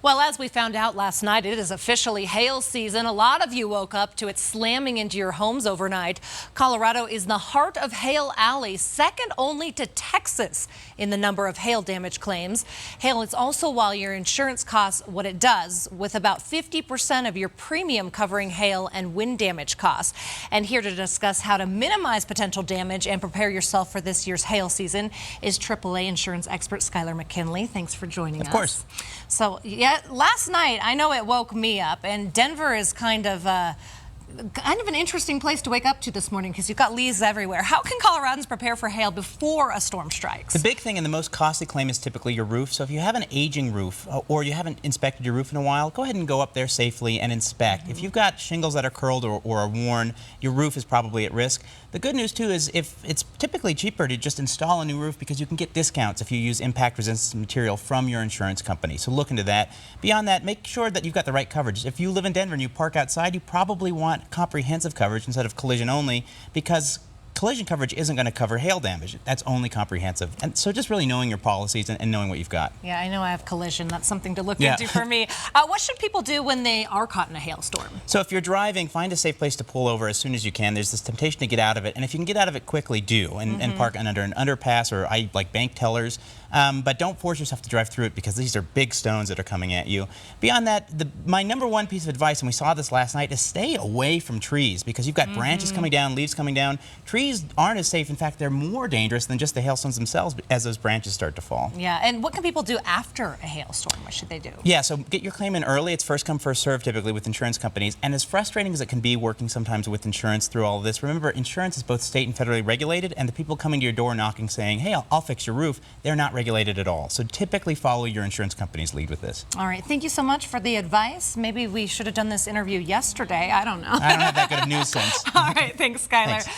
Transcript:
Well, as we found out last night, it is officially hail season. A lot of you woke up to it slamming into your homes overnight. Colorado is in the heart of Hail Alley, second only to Texas in the number of hail damage claims. Hail is also why your insurance costs what it does, with about 50% of your premium covering hail and wind damage costs. And here to discuss how to minimize potential damage and prepare yourself for this year's hail season is AAA insurance expert Skyler McKinley. Thanks for joining us. Of course. So, yeah, last night, I know it woke me up, and Denver is kind of an interesting place to wake up to this morning because you've got leaves everywhere. How can Coloradans prepare for hail before a storm strikes? The big thing and the most costly claim is typically your roof. So if you have an aging roof or you haven't inspected your roof in a while, go ahead and go up there safely and inspect. If you've got shingles that are curled or are worn, your roof is probably at risk. The good news too is if it's typically cheaper to just install a new roof because you can get discounts if you use impact resistant material from your insurance company. So look into that. Beyond that, make sure that you've got the right coverage. If you live in Denver and you park outside, you probably want comprehensive coverage instead of collision only, because collision coverage isn't going to cover hail damage. That's only comprehensive. And so just really knowing your policies and knowing what you've got. Yeah, I know I have collision. That's something to look into for me. What should people do when they are caught in a hailstorm? So if you're driving, find a safe place to pull over as soon as you can. There's this temptation to get out of it. And if you can get out of it quickly, do. And park under an underpass, or I like bank tellers. But don't force yourself to drive through it because these are big stones that are coming at you. Beyond that, my number one piece of advice, and we saw this last night, is stay away from trees because you've got branches coming down, leaves coming down. Trees aren't as safe. In fact, they're more dangerous than just the hailstones themselves as those branches start to fall. Yeah, and what can people do after a hailstorm? What should they do? Yeah, so get your claim in early. It's first come, first served typically with insurance companies. And as frustrating as it can be working sometimes with insurance through all of this, remember, insurance is both state and federally regulated, and the people coming to your door knocking saying, hey, I'll fix your roof, they're not regulated at all. So typically follow your insurance company's lead with this. All right, thank you so much for the advice. Maybe we should have done this interview yesterday. I don't know. I don't have that good of news sense. All right, thanks, Skyler. Thanks.